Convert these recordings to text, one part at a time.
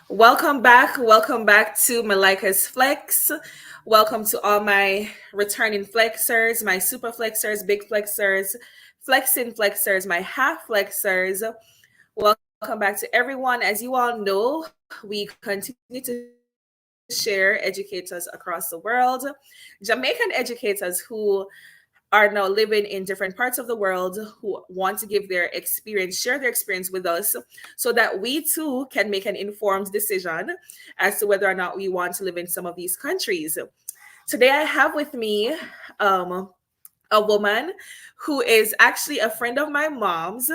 Welcome back. Welcome back to Malika's Flex. Welcome to all my returning flexers, my super flexers, big flexers, flexing flexers, my half flexers. Welcome back to everyone. As you all know, we continue to share educators across the world, Jamaican educators who are now living in different parts of the world who want to give their experience, share their experience with us so that we too can make an informed decision as to whether or not we want to live in some of these countries. Today I have with me um, a woman who is actually a friend of my mom's,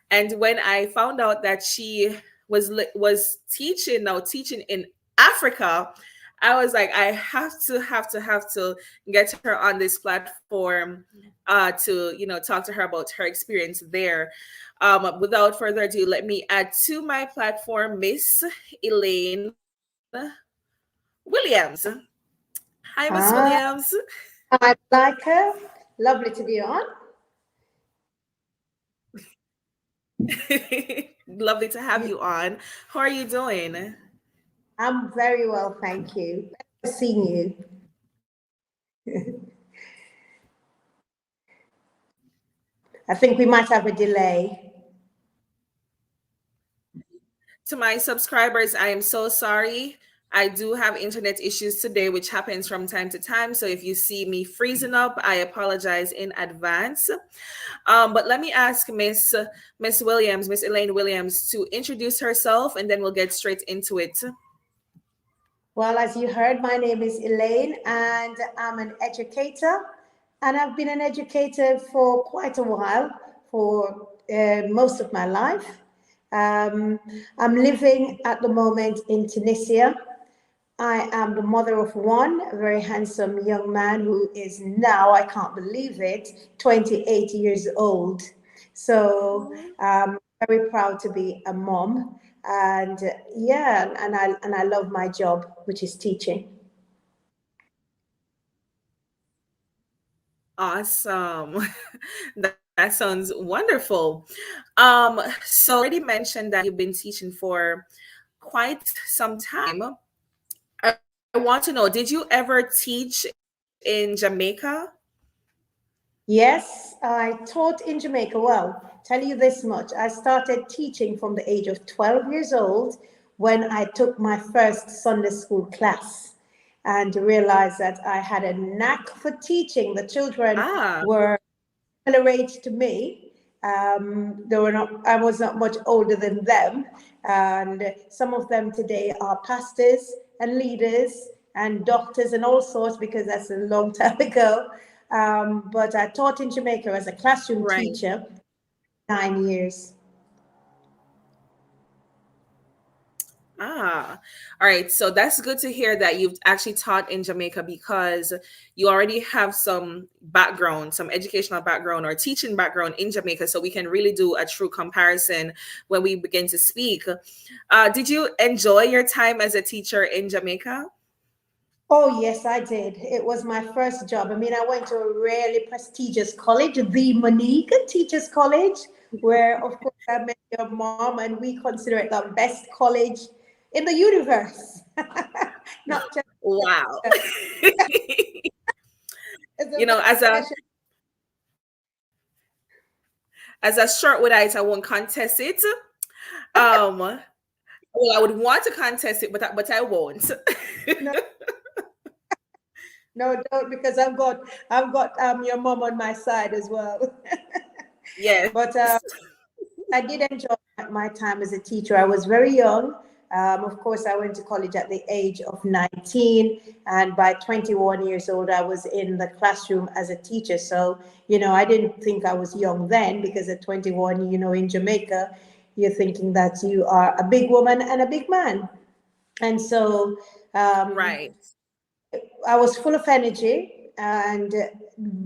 and when I found out that she was teaching in Africa, I was like, I have to get her on this platform to talk to her about her experience there. Without further ado, let me add to my platform Miss Elaine Williams. Hi, Miss Hi, Williams. hi, Malika. Lovely to be on. Lovely to have You, you on. How are you doing? I'm very well, thank you. Nice seeing you. I think we might have a delay. To my subscribers, I am so sorry. I do have internet issues today, which happens from time to time. So if you see me freezing up, I apologize in advance. But let me ask Miss Williams, Miss Elaine Williams, to introduce herself, and then we'll get straight into it. Well, as you heard, my name is Elaine, and I'm an educator. And I've been an educator for quite a while, for most of my life. Um, I'm living at the moment in Tunisia. I am the mother of one, a very handsome young man who is now, I can't believe it, 28 years old. So I'm very proud to be a mom. And yeah, and I love my job, which is teaching. Awesome. That sounds wonderful. So you already mentioned that you've been teaching for quite some time. I want to know, did you ever teach in Jamaica? Yes, I taught in Jamaica. Well, tell you this much. I started teaching from the age of 12 years old when I took my first Sunday school class and realized that I had a knack for teaching. The children Ah, were similar age to me. They were not. I was not much older than them, and some of them today are pastors and leaders and doctors and all sorts because that's a long time ago. But I taught in Jamaica as a classroom right. teacher 9 years. Ah, all right. So that's good to hear that you've actually taught in Jamaica because you already have some background, some educational background or teaching background in Jamaica. So we can really do a true comparison when we begin to speak. Did you enjoy your time as a teacher in Jamaica? Oh, yes, I did. It was my first job. I mean, I went to a really prestigious college, the Monique Teachers College, where, of course, I met your mom, and we consider it the best college in the universe. Not just Wow. it's a You know, very special. as a short without, I won't contest it. Well, I would want to contest it, but I won't. No, no, don't, because I've got your mom on my side as well. Yes. But I did enjoy my time as a teacher. I was very young. Of course, I went to college at the age of 19, and by 21 years old, I was in the classroom as a teacher. So, I didn't think I was young then because at 21, in Jamaica, you're thinking that you are a big woman and a big man. And so um, Right. I was full of energy and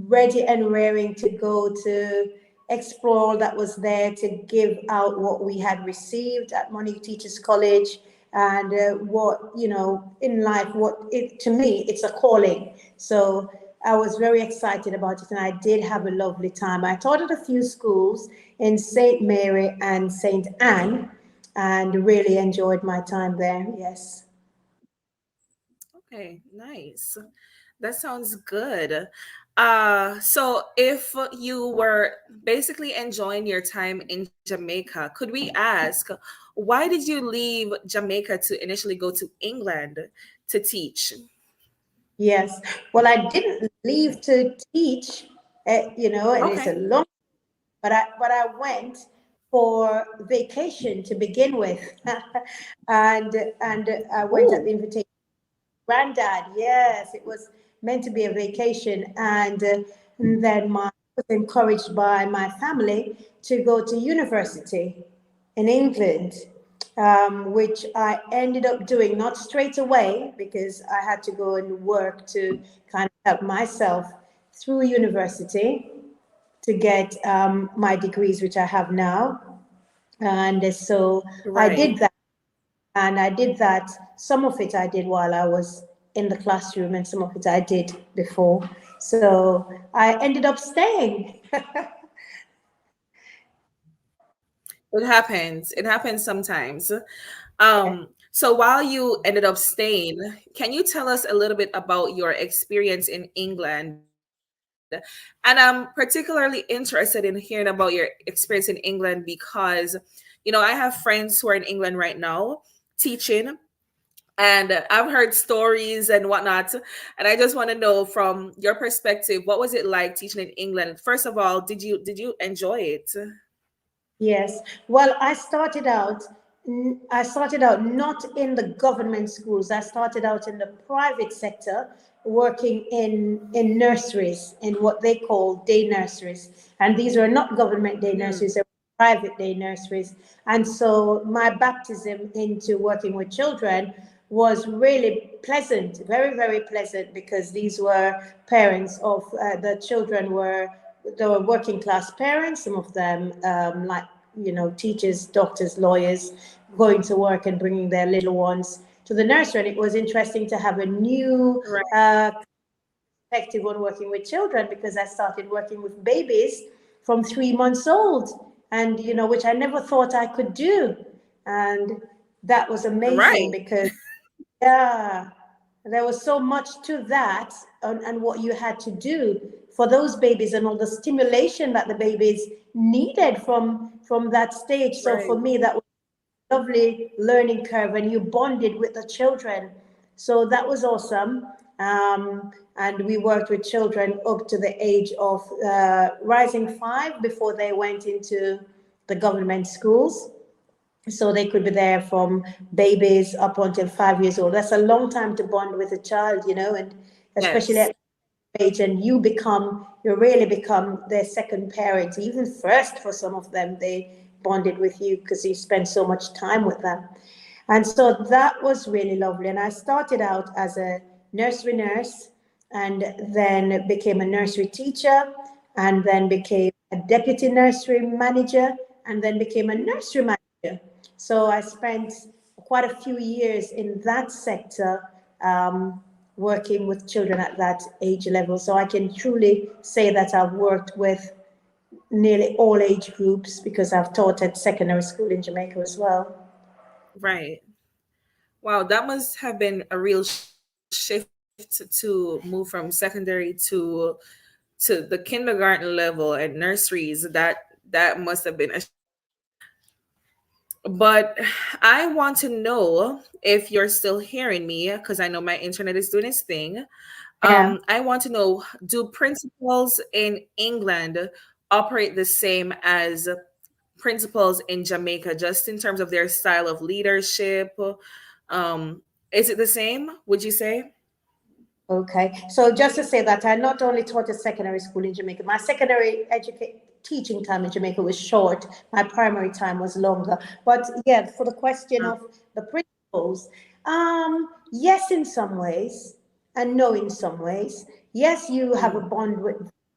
ready and raring to go to explore all that was there, to give out what we had received at Money Teachers College, and what, in life, what it, to me, it's a calling. So I was very excited about it, and I did have a lovely time. I taught at a few schools in St. Mary and St. Anne, and really enjoyed my time there. Yes. Okay, nice. That sounds good. So if you were basically enjoying your time in Jamaica, could we ask why did you leave Jamaica to initially go to England to teach? Yes. Well, I didn't leave to teach, and it's a Okay. long, but I went for vacation to begin with, and I went at the Oh, invitation. Granddad, yes, it was meant to be a vacation, and then my was encouraged by my family to go to university in England, which I ended up doing not straight away because I had to go and work to kind of help myself through university to get my degrees, which I have now. And so I right. did that. And I did that. Some of it I did while I was in the classroom, and some of it I did before. So I ended up staying. It happens. It happens sometimes. So while you ended up staying, can you tell us a little bit about your experience in England? And I'm particularly interested in hearing about your experience in England because, I have friends who are in England right now teaching, and I've heard stories and whatnot. And I just want to know from your perspective, what was it like teaching in England? First of all, did you enjoy it? Yes. Well, I started out not in the government schools. I started out in the private sector, working in nurseries, in what they call day nurseries. And these are not government day Hmm. nurseries, they're private day nurseries. And so my baptism into working with children was really pleasant, very, very pleasant, because these were parents of the children were there were working class parents, some of them like teachers, doctors, lawyers, going to work and bringing their little ones to the nursery. And it was interesting to have a new perspective on working with children, because I started working with babies from 3 months old, and which I never thought I could do. And that was amazing Right. because, yeah, there was so much to that, and what you had to do for those babies, and all the stimulation that the babies needed from that stage. So for Right. me, that was a lovely learning curve, and you bonded with the children. So that was awesome. And we worked with children up to the age of rising 5 before they went into the government schools, so they could be there from babies up until 5 years old. That's a long time to bond with a child, and especially Yes. at age, and you really become their second parent, even first for some of them. They bonded with you because you spend so much time with them. And so that was really lovely. And I started out as a nursery nurse, and then became a nursery teacher, and then became a deputy nursery manager, and then became a nursery manager. So I spent quite a few years in that sector, working with children at that age level. So I can truly say that I've worked with nearly all age groups, because I've taught at secondary school in Jamaica as well. Right. Wow, that must have been a real shift to move from secondary to the kindergarten level and nurseries. That must have been a shift. But I want to know if you're still hearing me, because I know my internet is doing its thing. Yeah. I want to know, do principals in England operate the same as principals in Jamaica, just in terms of their style of leadership? Um, is it the same, would you say? Okay. So just to say that I not only taught at secondary school in Jamaica, my secondary teaching time in Jamaica was short. My primary time was longer. But yeah, for the question of the principals, yes, in some ways, and no, in some ways. Yes, you have a Mm, bond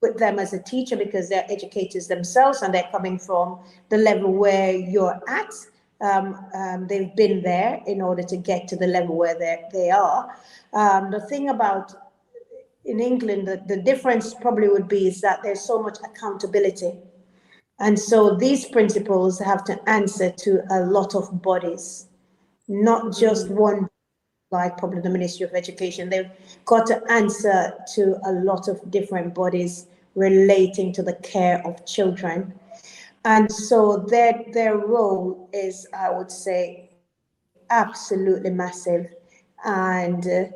with them as a teacher, because they're educators themselves, and they're coming from the level where you're at. They've been there in order to get to the level where they are. The thing about in England, the difference probably would be is that there's so much accountability. And so these principals have to answer to a lot of bodies, not just Mm, one, like probably the Ministry of Education. They've got to answer to a lot of different bodies relating to the care of children. And so their role is, I would say, absolutely massive. And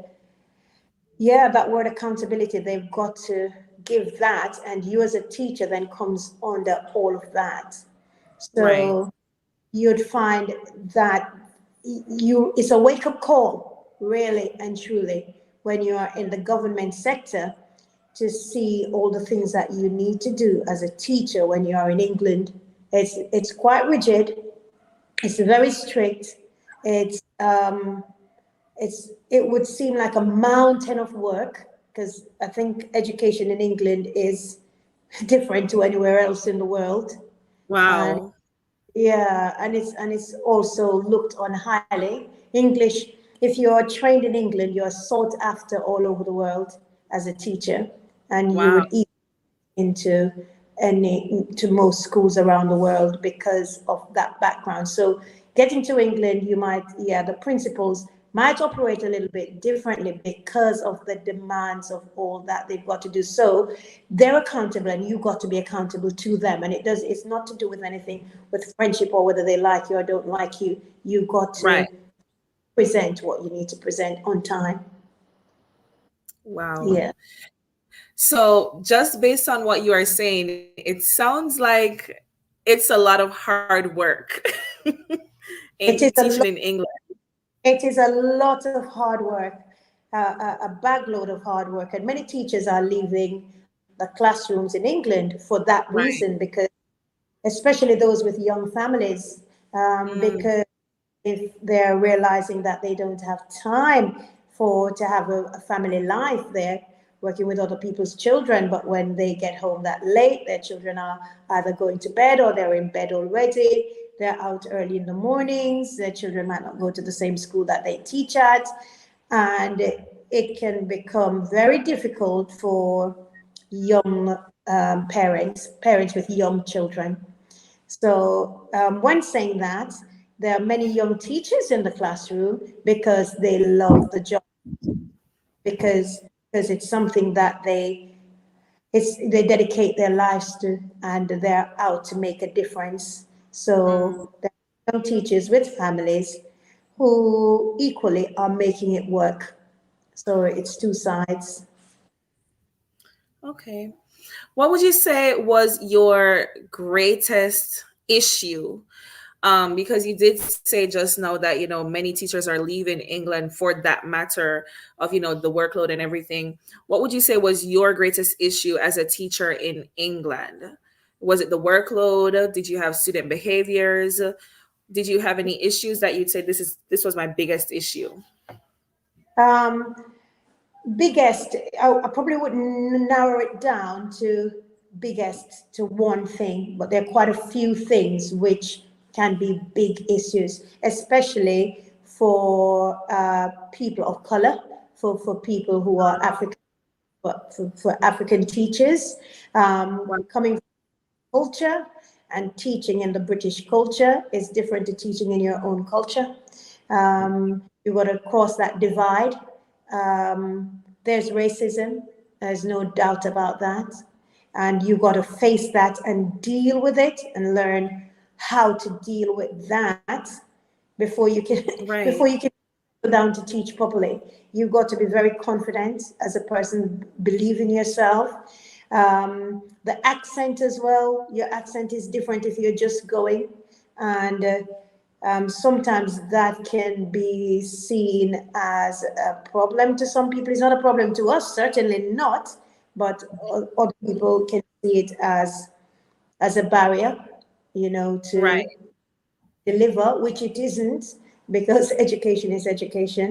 yeah, that word accountability, they've got to give that. And you as a teacher then comes under all of that. right. So you'd find that you it's a wake-up call, really and truly, when you are in the government sector, to see all the things that you need to do as a teacher when you are in England. It's quite rigid, it's very strict, it's it would seem like a mountain of work, because I think education in England is different to anywhere else in the world. And Wow. yeah, and it's also looked on highly. English, if you are trained in England, you are sought after all over the world as a teacher, and you Wow. would eat into to most schools around the world because of that background. So getting to England, you might, yeah, the principals might operate a little bit differently because of the demands of all that they've got to do. So they're accountable, and you got to be accountable to them. And it's not to do with anything with friendship or whether they like you or don't like you. You got Right. to present what you need to present on time. Wow. Yeah. So, just based on what you are saying, it sounds like it's a lot of hard work in It is teaching a in lot. England. It is a lot of hard work, a bagload of hard work, and many teachers are leaving the classrooms in England for that reason, Right. because especially those with young families, Mm, because if they're realizing that they don't have time for to have a family life there, working with other people's children, but when they get home that late, their children are either going to bed or they're in bed already. They're out early in the mornings. Their children might not go to the same school that they teach at, and it can become very difficult for young parents with young children. So, when saying that, there are many young teachers in the classroom because they love the job, because it's something that they dedicate their lives to, and they're out to make a difference. mm. So there are young teachers with families who equally are making it work. So it's two sides. Okay. What would you say was your greatest issue? Because you did say just now that many teachers are leaving England for that matter of the workload and everything. What would you say was your greatest issue as a teacher in England? Was it the workload? Did you have student behaviors? Did you have any issues that you'd say this was my biggest issue? Um, Biggest, I probably wouldn't narrow it down to biggest to one thing, but there are quite a few things which can be big issues, especially for people of color, for people who are African, for African teachers, Wow. coming from culture, and teaching in the British culture is different to teaching in your own culture. You've got to cross that divide. There's racism, there's no doubt about that. And you've got to face that and deal with it and learn how to deal with that before you can Right. before you can go down to teach properly. You've got to be very confident as a person, believe in yourself. The accent as well, your accent is different if you're just going. And sometimes that can be seen as a problem to some people. It's not a problem to us, certainly not, but other people can see it as a barrier, Right. to deliver, which it isn't, because education is education.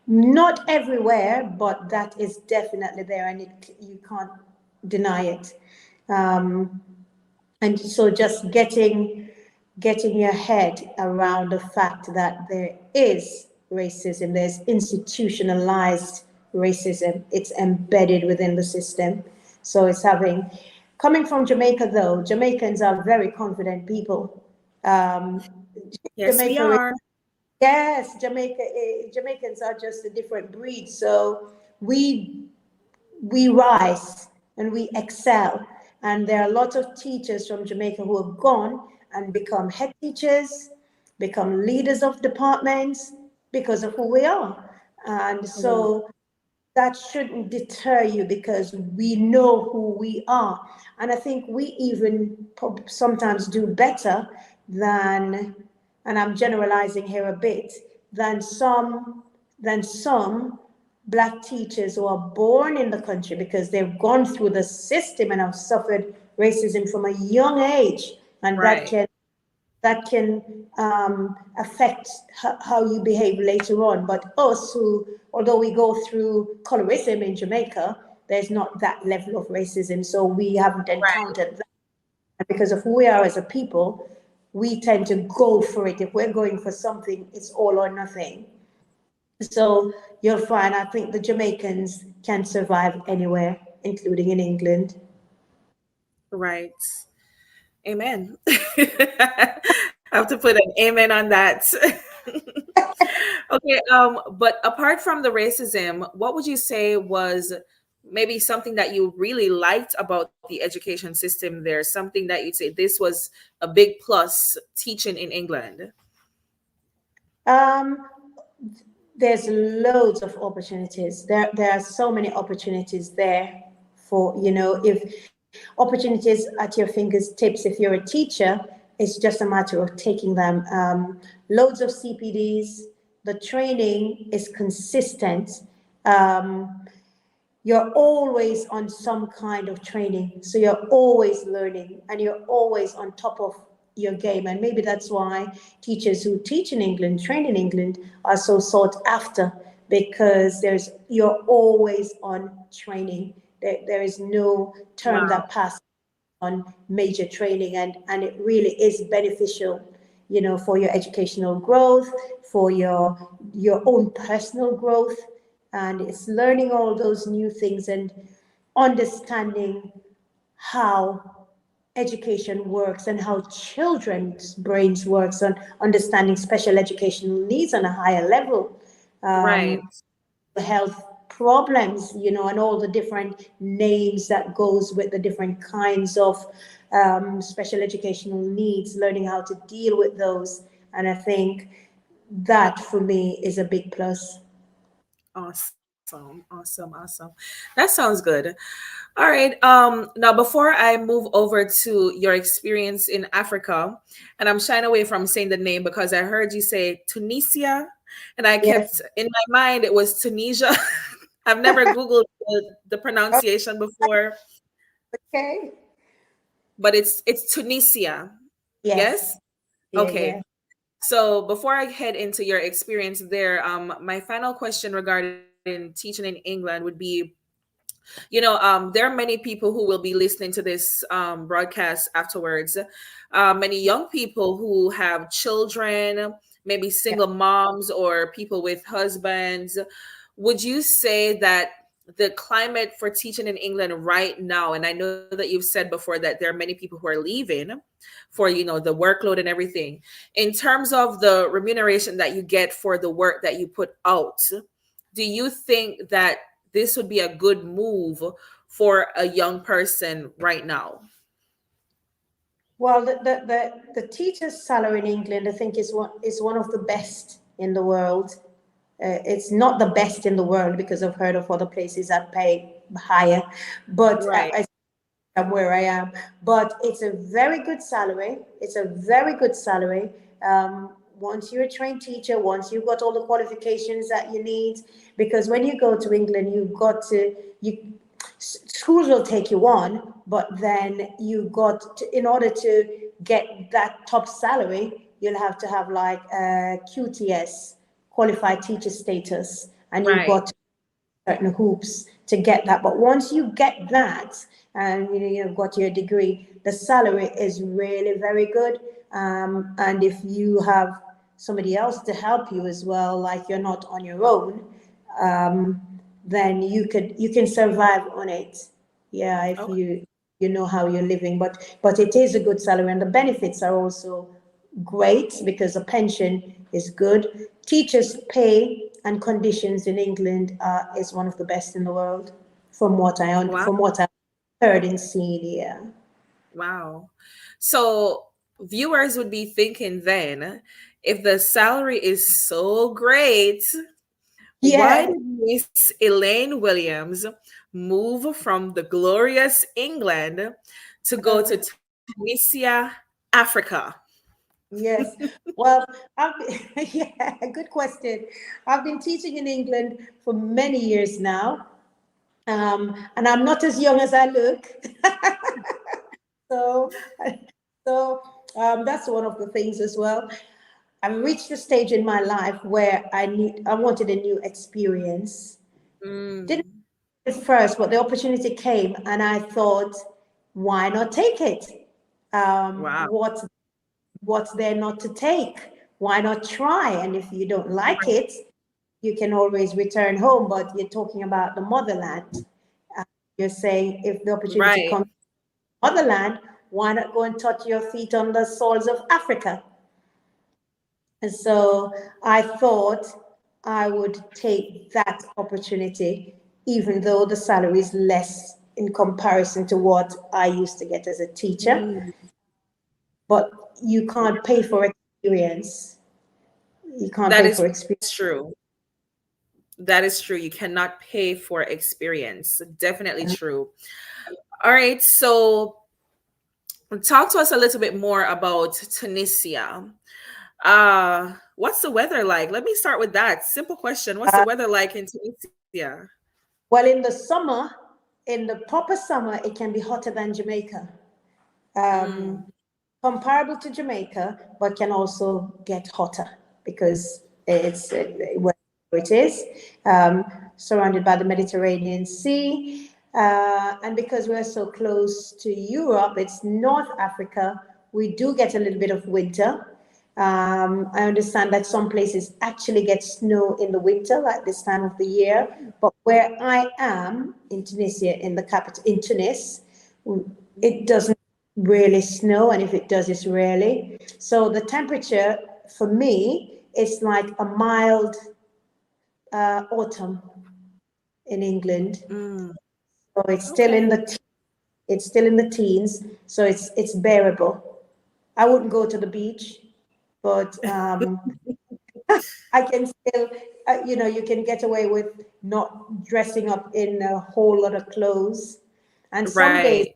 Not everywhere, but that is definitely there, and you can't deny it. Um, and so just getting your head around the fact that there is racism, there's institutionalized racism, it's embedded within the system. So it's having Coming from Jamaica, though, Jamaicans are very confident people. Um, Yes, we Jamaica, are. yes, Jamaicans are just a different breed. So we we rise and we excel. And there are a lot of teachers from Jamaica who have gone and become head teachers, become leaders of departments because of who we are. And Mhm. so that shouldn't deter you because we know who we are. And I think we even sometimes do better than, and I'm generalizing here a bit, than some black teachers who are born in the country because they've gone through the system and have suffered racism from a young age, and Right, that can affect how you behave later on. But us, who, although we go through colorism in Jamaica, there's not that level of racism, so we haven't right, encountered that. And because of who we are as a people, we tend to go for it. If we're going for something, it's all or nothing. So you'll find, I think the Jamaicans can survive anywhere, including in England. right. Amen. I have to put an amen on that. Okay, but apart from the racism, what would you say was maybe something that you really liked about the education system there? Something that you'd say this was a big plus teaching in England? Um, there's loads of opportunities. There are so many opportunities there for, if opportunities at your fingertips. If you're a teacher, it's just a matter of taking them. Loads of CPDs. The training is consistent. Um, you're always on some kind of training. So you're always learning and you're always on top of your game. And maybe that's why teachers who teach in England, train in England, are so sought after, because you're always on training. There is no term Wow. that passes on major training, and it really is beneficial, for your educational growth, for your own personal growth. And it's learning all those new things and understanding how education works and how children's brains works, and understanding special educational needs on a higher level, Right. health problems, and all the different names that goes with the different kinds of special educational needs, learning how to deal with those. And I think that for me is a big plus. Awesome. Awesome. Awesome. That sounds good. All right. Now before I move over to your experience in Africa, and I'm shying away from saying the name because I heard you say Tunisia, and I Yes. kept in my mind it was Tunisia. I've never Googled the pronunciation before, Okay. but it's Tunisia. Yes. Yes? Yeah, Okay. yeah. So before I head into your experience there, my final question regarding teaching in England would be, there are many people who will be listening to this broadcast afterwards. Many young people who have children, maybe Yeah. single moms or people with husbands. Would you say that the climate for teaching in England right now, and I know that you've said before that there are many people who are leaving for, the workload and everything, in terms of the remuneration that you get for the work that you put out, do you think that this would be a good move for a young person right now? Well, the teacher's salary in England, I think, is one of the best in the world. It's not the best in the world because I've heard of other places that pay higher, but Right, I'm where I am. But it's a very good salary. It's a very good salary. Once you're a trained teacher, once you've got all the qualifications that you need, because when you go to England, schools will take you on, but then in order to get that top salary, you'll have to have like a QTS, qualified teacher status, and you've right. got certain hoops to get that. But once you get that, and you've got your degree, the salary is really very good. And if you have somebody else to help you as well, like you're not on your own, then you can survive on it. Yeah, if Okay. you you know how you're living. But it is a good salary, and the benefits are also great because the pension is good. Teachers' pay and conditions in England is one of the best in the world, Wow. from what I heard and seen. Yeah. Wow. So viewers would be thinking then, if the salary is so great, why Yeah. did Miss Elaine Williams move from the glorious England to go to Tunisia, Africa? Yes. Well, yeah, good question. I've been teaching in England for many years now, and I'm not as young as I look. So, so that's one of the things as well. I've reached a stage in my life where I wanted a new experience. Didn't Mm, at first, but the opportunity came, and I thought, why not take it? wow. What's there not to take? Why not try? And if you don't like it, you can always return home. But you're talking about the motherland. Uh, you're saying if the opportunity Right. comes to motherland, why not go and touch your feet on the soils of Africa? And so I thought I would take that opportunity, even though the salary is less in comparison to what I used to get as a teacher. Mm, But you can't pay for experience. You can't that pay is for experience. true. That is true. You cannot pay for experience. Definitely true. All right. So talk to us a little bit more about Tunisia. What's the weather like? Let me start with that. Simple question. What's the Uh, weather like in Tunisia? well, in the summer, in the proper summer, it can be hotter than Jamaica. Mm, Comparable to Jamaica, but can also get hotter because it's where it is, surrounded by the Mediterranean Sea. And because we're so close to Europe, it's North Africa, we do get a little bit of winter. I understand that some places actually get snow in the winter, like this time of the year. But where I am in Tunisia, in the capital, in Tunis, it doesn't really snow, and if it does, it's rarely. So the temperature for me is like a mild autumn in England. mm. So Okay. it's still in the teens, so it's bearable. I wouldn't go to the beach, but I can still, you can get away with not dressing up in a whole lot of clothes. And Right.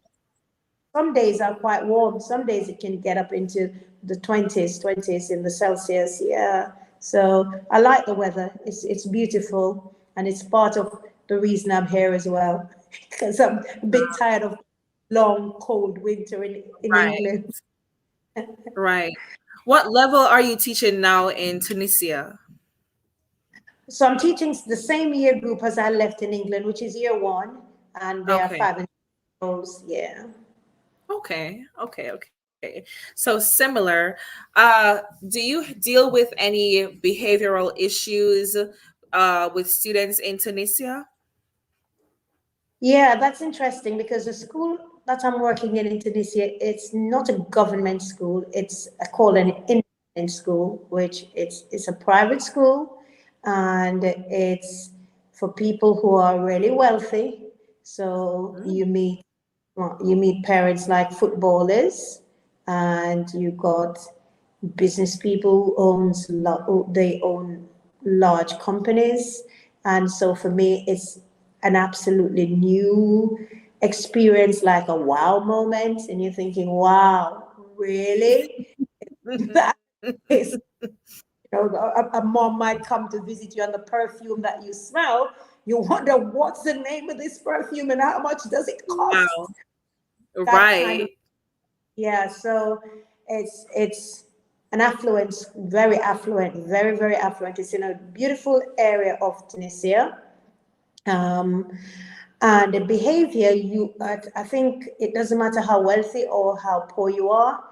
some days are quite warm. Some days it can get up into the 20s in the Celsius. Yeah. So I like the weather. It's beautiful, and it's part of the reason I'm here as well, because I'm a bit tired of long, cold winter in Right. England. Right. What level are you teaching now in Tunisia? So I'm teaching the same year group as I left in England, which is year one, and they are Okay. 5 and 6. Yeah. Okay. Okay. Okay. So similar. Do you deal with any behavioral issues with students in Tunisia? Yeah, that's interesting because the school that I'm working in Tunisia, it's not a government school. It's called an independent school, which it's a private school, and it's for people who are really wealthy. So Mm, you meet parents like footballers, and you got business people who they own large companies. And so for me it's an absolutely new experience, like a wow moment, and you're thinking, wow, really? That is, a mom might come to visit you, and the perfume that you smell, you wonder what's the name of this perfume and how much does it wow. cost. That kind of, Right. yeah. So it's an affluent, very affluent, very, very affluent. It's in a beautiful area of Tunisia. Um, and the behavior, I think it doesn't matter how wealthy or how poor you are,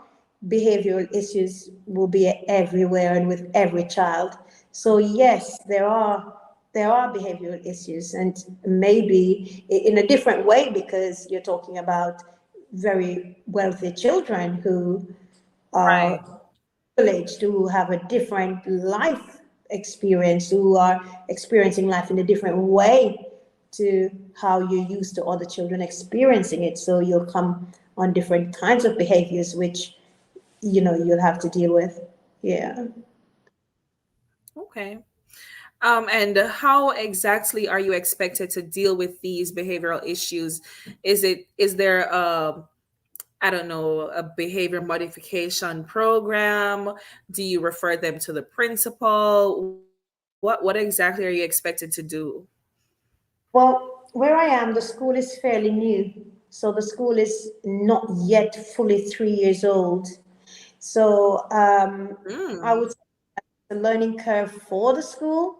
behavioral issues will be everywhere and with every child. So yes, there are behavioral issues, and maybe in a different way, because you're talking about very wealthy children who Right. are privileged, who have a different life experience, who are experiencing life in a different way to how you're used to other children experiencing it. So you'll come on different kinds of behaviors, which you'll have to deal with. Yeah. Okay. And how exactly are you expected to deal with these behavioral issues? Is there I don't know, a behavior modification program? Do you refer them to the principal? What exactly are you expected to do? Well, where I am, the school is fairly new. So the school is not yet fully 3 years old. So I Mm, would say the learning curve for the school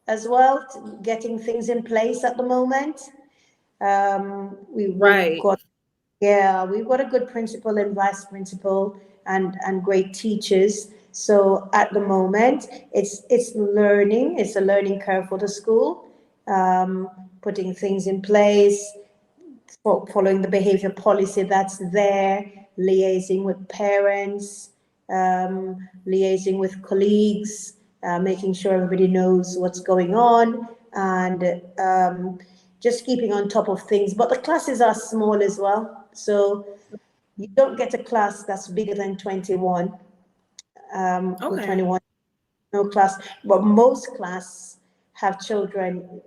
as well, getting things in place at the moment. We've right. got, yeah, we've got a good principal and vice principal and great teachers. So at the moment, it's learning. It's a learning curve for the school, um, putting things in place, following the behavior policy that's there, liaising with parents, liaising with colleagues, making sure everybody knows what's going on, and just keeping on top of things. But the classes are small as well. So you don't get a class that's bigger than 21, with Okay. 21, no class. But most class have children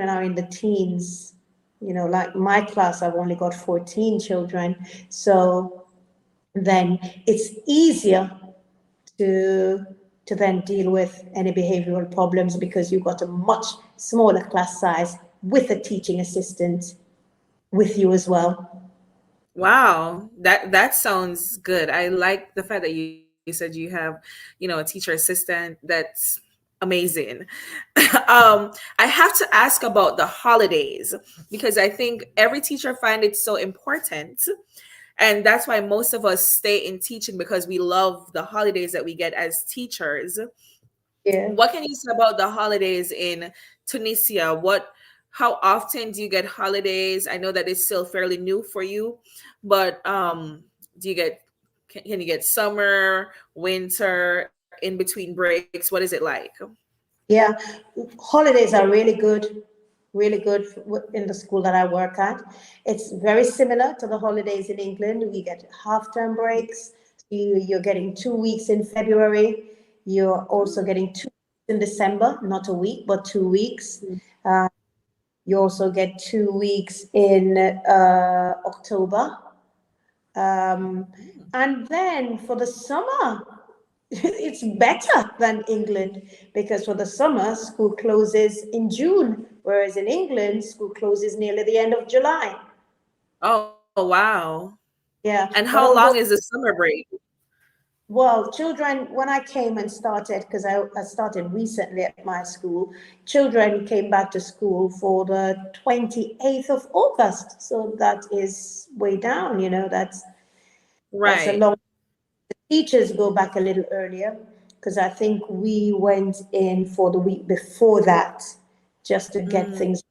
are in the teens. Like my class, I've only got 14 children. So then it's easier to to then deal with any behavioral problems because you've got a much smaller class size with a teaching assistant with you as well. Wow, that sounds good. I like the fact that you said you have, a teacher assistant. That's amazing. I have to ask about the holidays because I think every teacher find it so important, and that's why most of us stay in teaching because we love the holidays that we get as teachers. Yeah. What can you say about the holidays in Tunisia? How often do you get holidays? I know that it's still fairly new for you, but do you get can you get summer, winter, in between breaks? What is it like? Yeah, holidays are really good in the school that I work at. It's very similar to the holidays in England. We get half-term breaks. You're getting 2 weeks in February. You're also Mm. getting 2 weeks in December, not a week, but 2 weeks. Uh, you also get 2 weeks in October. Um, and then for the summer, it's better than England because for the summer, school closes in June, whereas in England, school closes nearly the end of July. Oh, wow. And Yeah, how but long is the although, summer break? well, children, when I came and started, because I started recently at my school, children came back to school for the 28th of August. So that is way down, that's a Right. long. Teachers go back a little earlier because I think we went in for the week before that just to get Mm. things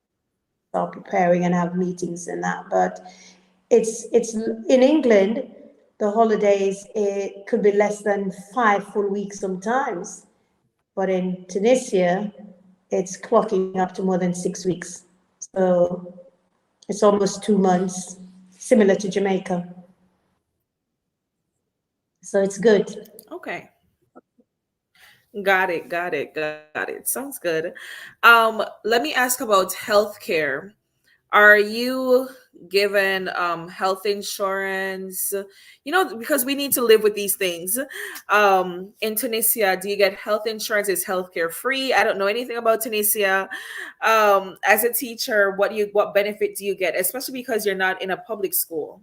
start preparing and have meetings and that. But it's in England, the holidays it could be less than 5 full weeks sometimes, but in Tunisia, it's clocking up to more than 6 weeks. So it's almost 2 months, similar to Jamaica. So it's good. Okay. Got it. Got it. Got it. Sounds good. Let me ask about healthcare. Are you given health insurance? Because we need to live with these things. In Tunisia, do you get health insurance? Is healthcare free? I don't know anything about Tunisia. As a teacher, what benefit do you get, especially because you're not in a public school?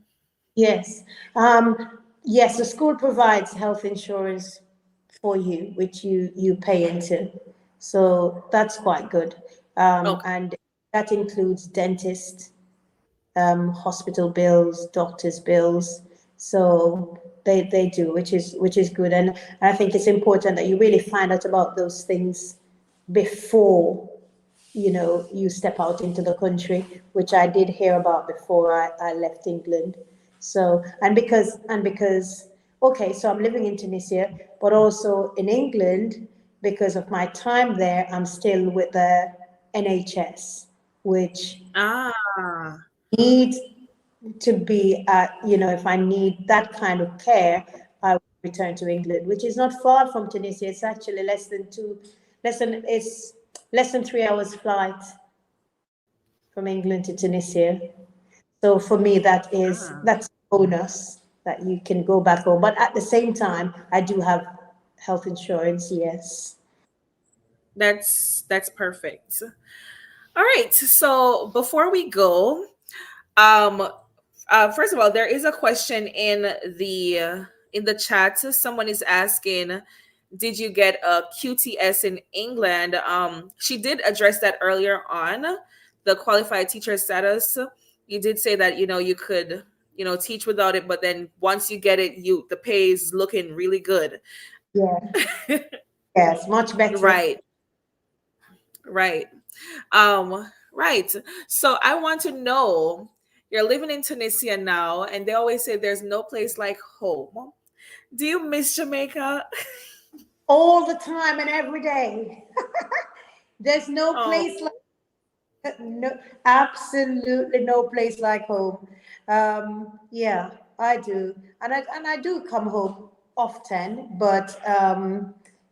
Yes. Yes, the school provides health insurance for you, which you pay into. So that's quite good. Okay. And that includes dentist, hospital bills, doctor's bills. So they do, which is good. And I think it's important that you really find out about those things before you step out into the country, which I did hear about before I left England. So and because okay, so I'm living in Tunisia, but also in England because of my time there. I'm still with the NHS, which Ah, needs to be at, if I need that kind of care, I will return to England, which is not far from Tunisia. It's actually less than 3 hours flight from England to Tunisia. So for me, ah. that's a bonus that you can go back home. But at the same time, I do have health insurance. Yes. That's perfect. All right. So before we go, um, first of all, there is a question in the chat. Someone is asking, "Did you get a QTS in England?" She did address that earlier on, the qualified teacher status. You did say that you could teach without it, but then once you get it, the pay is looking really good. Yeah. Yes. Much better. Right. Right. Right. So I want to know, you're living in Tunisia now, and they always say there's no place like home. Do you miss Jamaica? All the time and every day. There's no Oh, place like no, absolutely no place like home. Yeah, I do, and I do come home often, but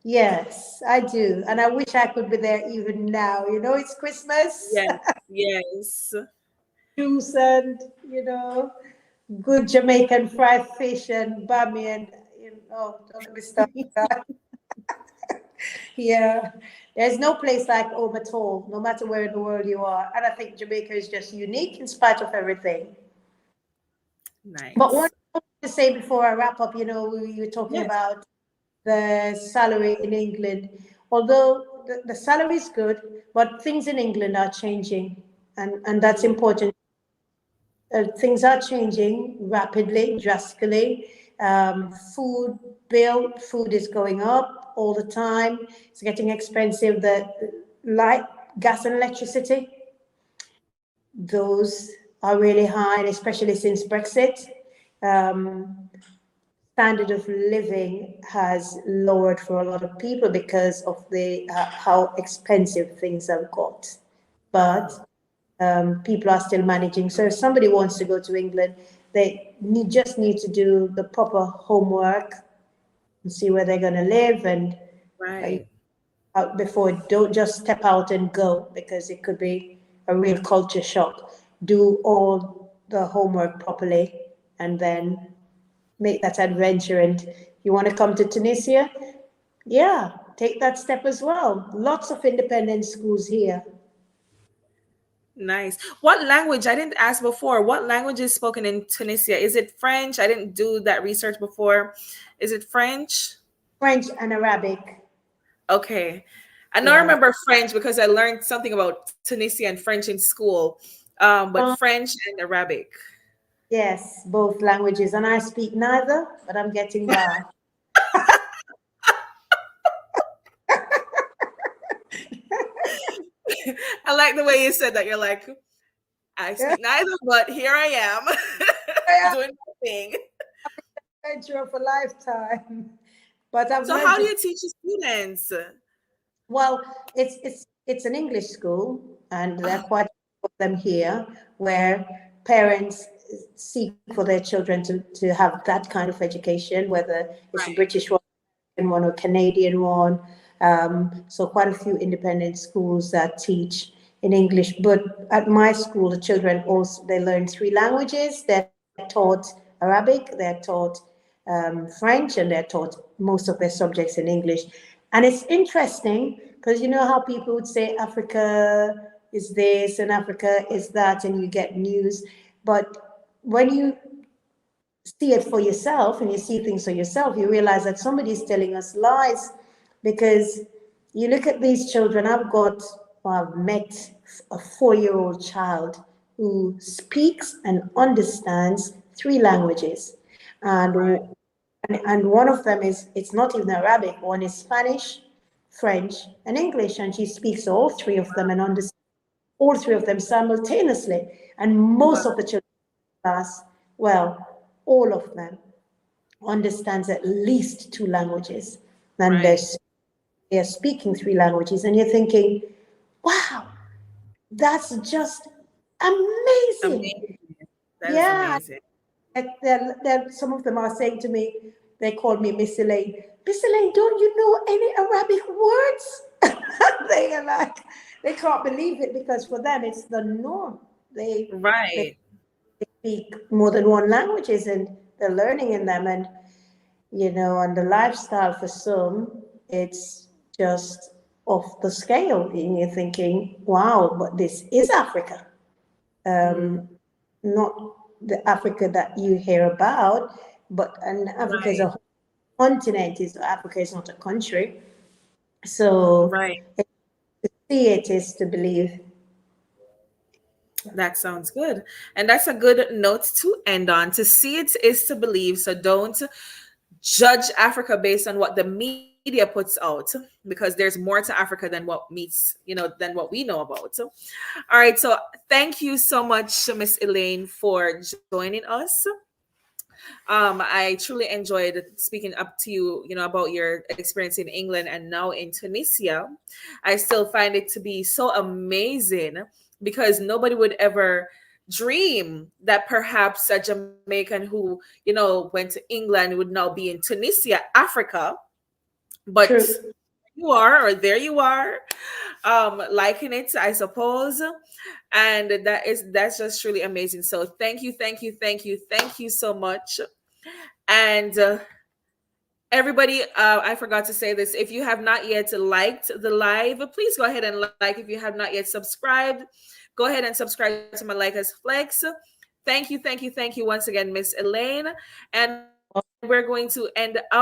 yes, I do, and I wish I could be there even now. It's Christmas, yes, yes. juice, and good Jamaican fried fish and bami, and don't let me start that. Yeah, there's no place like home at all, no matter where in the world you are. And I think Jamaica is just unique in spite of everything. But one Nice. thing to say before I wrap up, we were talking Yes. about the salary in England. Although the salary is good, but things in England are changing, and that's Mm, important. Things are changing rapidly, drastically. Food is going up all the time. It's getting expensive. The light, gas, and electricity, those are really high, and especially since Brexit. Um, Standard of living has lowered for a lot of people because of the how expensive things have got. But people are still managing. So if somebody wants to go to England, just need to do the proper homework and see where they're going to live and uh, right. before don't just step out and go because it could be a real culture shock. Do all the homework properly and then make that adventure. And you want to come to Tunisia? Yeah, take that step as well. Lots of independent schools here. Nice. What language? I didn't ask before. What language is spoken in Tunisia? Is it French? I didn't do that research before. Is it French? French and Arabic. Okay. I know I Yeah. remember French because I learned something about Tunisia and French in school. But French and Arabic. Yes, both languages. And I speak neither, but I'm getting by. I like the way you said that. You're like, I Yeah, speak neither, but here I am yeah, doing my thing. adventure of a lifetime. But I've So learned how do to. you teach your students? Well, it's an English school, and there are Oh, quite a few of them here, where parents seek for their children to have that kind of education, whether it's a right, British one or Canadian one. So quite a few independent schools that teach in English. But at my school, the children also they learn three languages. They're taught Arabic, they're taught French, and they're taught most of their subjects in English. And it's interesting because you know how people would say Africa is this and Africa is that, and you get news. But when you see it for yourself and you see things for yourself, you realize that somebody is telling us lies because you look at these children. I've met a 4-year-old child who speaks and understands three languages. And, right. and one of them is, it's not even Arabic, one is Spanish, French, and English. And she speaks all three of them and understands all three of them simultaneously. And most Wow. of the children in class, well, all of them understands at least two languages, and Right. they're speaking three languages, and you're thinking, wow, that's just amazing. Amazing. That is Yeah, amazing. some of them are saying to me, they call me Miss Elaine. Miss Elaine, don't you know any Arabic words? They are like, they can't believe it because for them it's the norm. They Right. speak more than one languages and they're learning in them. And and the lifestyle for some, it's just off the scale. And you're thinking, wow, but this is Africa. Mm, Not the Africa that you hear about, but and Africa is a right. whole continent. Is Africa is not a country. So Right. to see it is to believe. That sounds good. And that's a good note to end on. To see it is to believe. So don't judge Africa based on what the media puts out, because there's more to Africa than what meets, than what we know about. All right. So thank you so much, Miss Elaine, for joining us. I truly enjoyed speaking up to you, about your experience in England and now in Tunisia. I still find it to be so amazing because nobody would ever dream that perhaps a Jamaican who, went to England would now be in Tunisia, Africa. But True. you are, or there you are, liking it, I suppose. And that's just truly amazing. So thank you, thank you, thank you, thank you so much. And everybody, I forgot to say this. If you have not yet liked the live, please go ahead and like. If you have not yet subscribed, go ahead and subscribe to Malika's Flex. Thank you, thank you, thank you once again, Miss Elaine. And we're going to end out